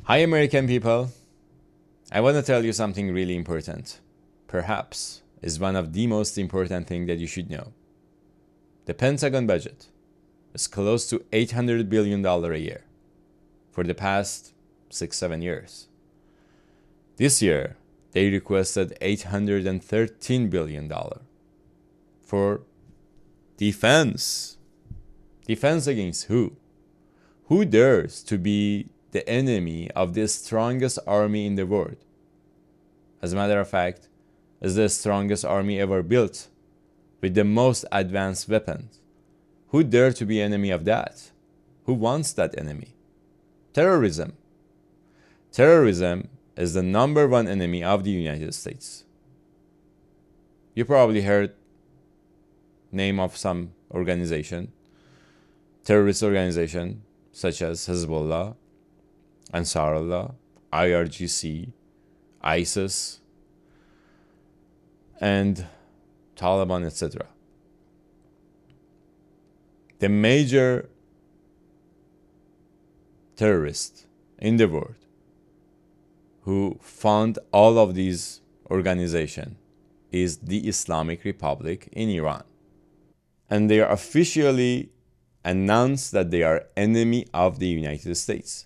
Hi, American people. I want to tell you something really important. Perhaps is one of the most important things that you should know. The Pentagon budget is close to $800 billion a year for the past 6-7 years. This year, they requested $813 billion for defense. Defense against who? Who dares to be the enemy of the strongest army in the world? As a matter of fact, is the strongest army ever built with the most advanced weapons. Who dare to be enemy of that? Who wants that enemy? Terrorism. Terrorism is the number one enemy of the United States. You probably heard name of some organization, terrorist organization such as Hezbollah, Ansarullah, IRGC, ISIS, and Taliban, etc. The major terrorist in the world who fund all of these organizations is the Islamic Republic in Iran. And they are officially announced that they are enemy of the United States.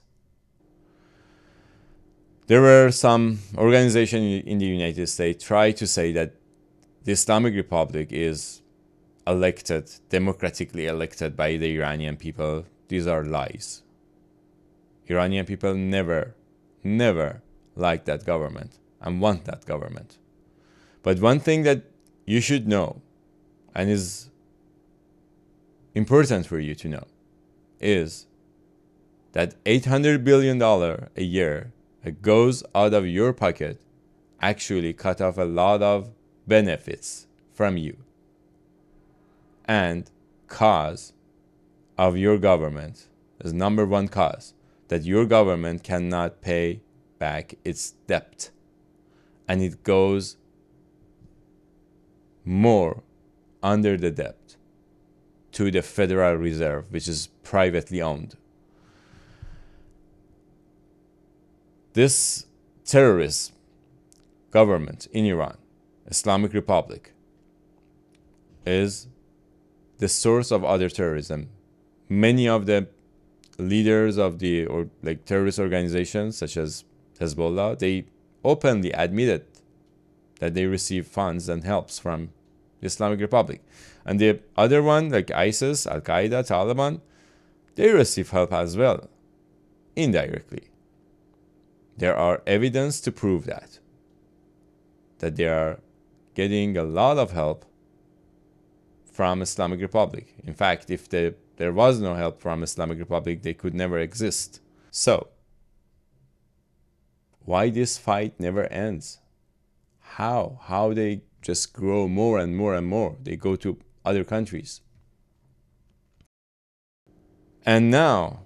There were some organizations in the United States try to say that the Islamic Republic is elected, democratically elected by the Iranian people. These are lies. Iranian people never like that government and want that government. But one thing that you should know and is important for you to know is that $800 billion a year that goes out of your pocket actually cut off a lot of benefits from you and cause of your government is number one cause that your government cannot pay back its debt, and it goes more under the debt to the Federal Reserve, which is privately owned. This terrorist government in Iran, Islamic Republic, is the source of other terrorism. Many of the leaders of the terrorist organizations such as Hezbollah, they openly admitted that they receive funds and helps from the Islamic Republic. And the other one, like ISIS, Al-Qaeda, Taliban, they receive help as well, indirectly. There are evidence to prove that they are getting a lot of help from Islamic Republic. In fact, if there was no help from Islamic Republic, they could never exist. So, why this fight never ends? How they just grow more and more and more? They go to other countries. And now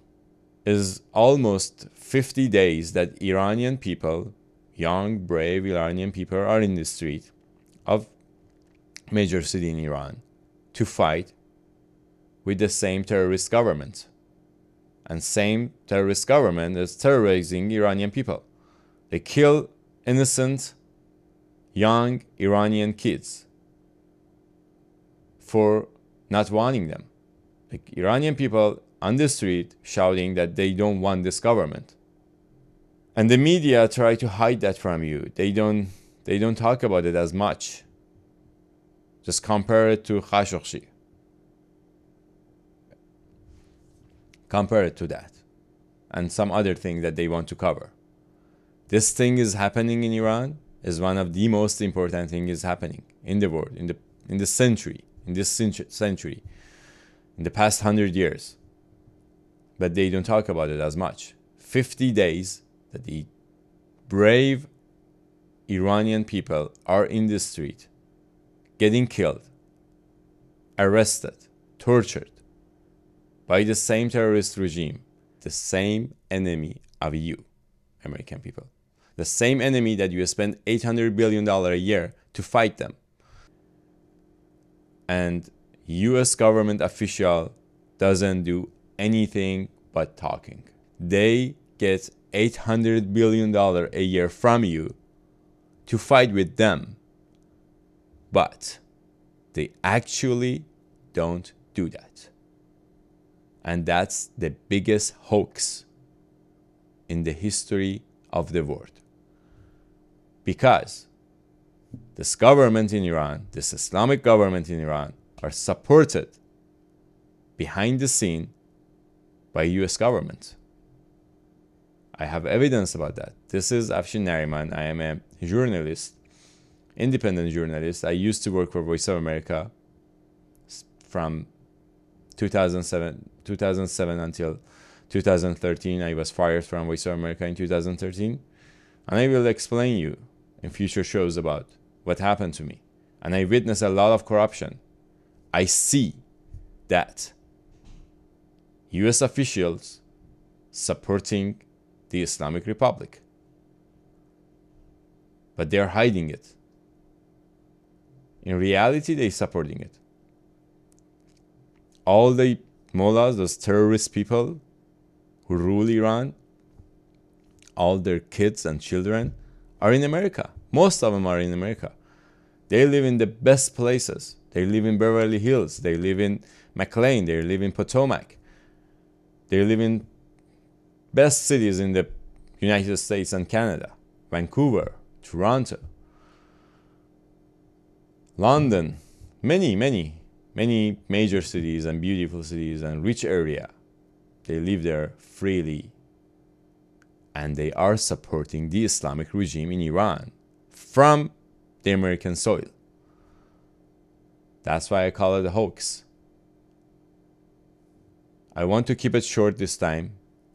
is almost 50 days that Iranian people, young, brave Iranian people, are in the street of major city in Iran to fight with the same terrorist government. And same terrorist government is terrorizing Iranian people. They kill innocent, young Iranian kids for not wanting them. Like Iranian people on the street shouting that they don't want this government. And the media try to hide that from you. They don't talk about it as much. Just compare it to Khashoggi. Compare it to that. And some other thing that they want to cover. This thing is happening in Iran is one of the most important things happening in the world, in this century, in the past 100 years. But they don't talk about it as much. 50 days that the brave Iranian people are in the street, getting killed, arrested, tortured by the same terrorist regime, the same enemy of you, American people. The same enemy that you spend $800 billion a year to fight them. And US government official doesn't do anything but talking. They get $800 billion a year from you to fight with them. But they actually don't do that. And that's the biggest hoax in the history of the world. Because this government in Iran, this Islamic government in Iran, are supported behind the scene by US government. I have evidence about that. This is Afshin Nariman. I am a journalist, independent journalist. I used to work for Voice of America from 2007 until 2013. I was fired from Voice of America in 2013. And I will explain you in future shows about what happened to me. And I witnessed a lot of corruption. I see that US officials supporting the Islamic Republic. But they're hiding it. In reality, they're supporting it. All the mullahs, those terrorist people who rule Iran, all their kids and children are in America. Most of them are in America. They live in the best places. They live in Beverly Hills. They live in McLean. They live in Potomac. They live in best cities in the United States and Canada. Vancouver, Toronto, London, many major cities and beautiful cities and rich area. They live there freely. And they are supporting the Islamic regime in Iran from the American soil. That's why I call it a hoax. I want to keep it short this time,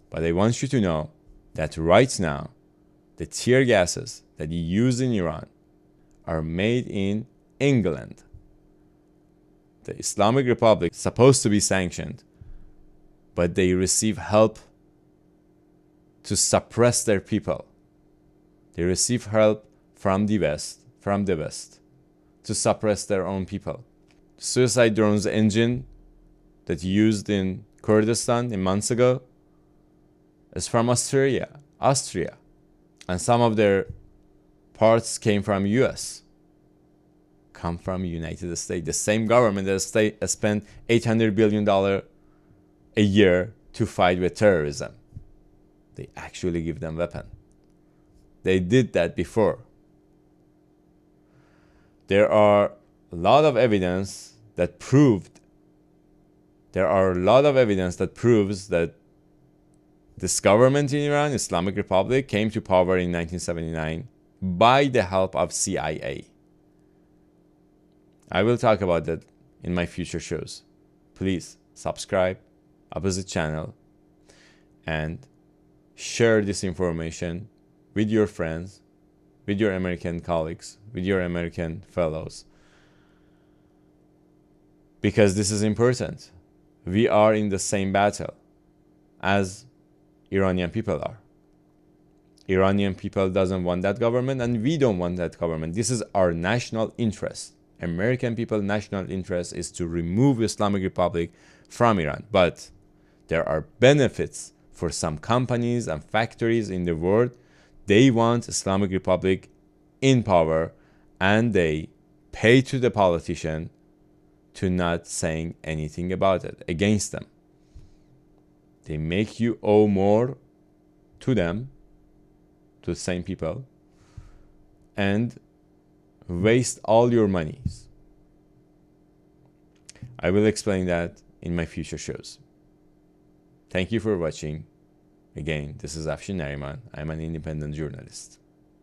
but I want you to know that right now, the tear gases that you use in Iran are made in England. The Islamic Republic is supposed to be sanctioned, but they receive help to suppress their people. They receive help from the West, to suppress their own people. The suicide drones engine that used in Kurdistan in months ago is from Austria. And some of their parts came from US. Come from United States. The same government that spent $800 billion a year to fight with terrorism. They actually give them weapons. They did that before. There are a lot of evidence that proves that this government in Iran, Islamic Republic, came to power in 1979 by the help of CIA. I will talk about that in my future shows. Please subscribe, opposite channel, and share this information with your friends, with your American colleagues, with your American fellows. Because this is important. We are in the same battle as Iranian people are. Iranian people doesn't want that government, and we don't want that government. This is our national interest. American people's national interest is to remove Islamic Republic from Iran. But there are benefits for some companies and factories in the world. They want Islamic Republic in power, and they pay to the politician to not saying anything about it, against them. They make you owe more to them, to the same people, and waste all your monies. I will explain that in my future shows. Thank you for watching. Again, this is Afshin Nariman. I'm an independent journalist.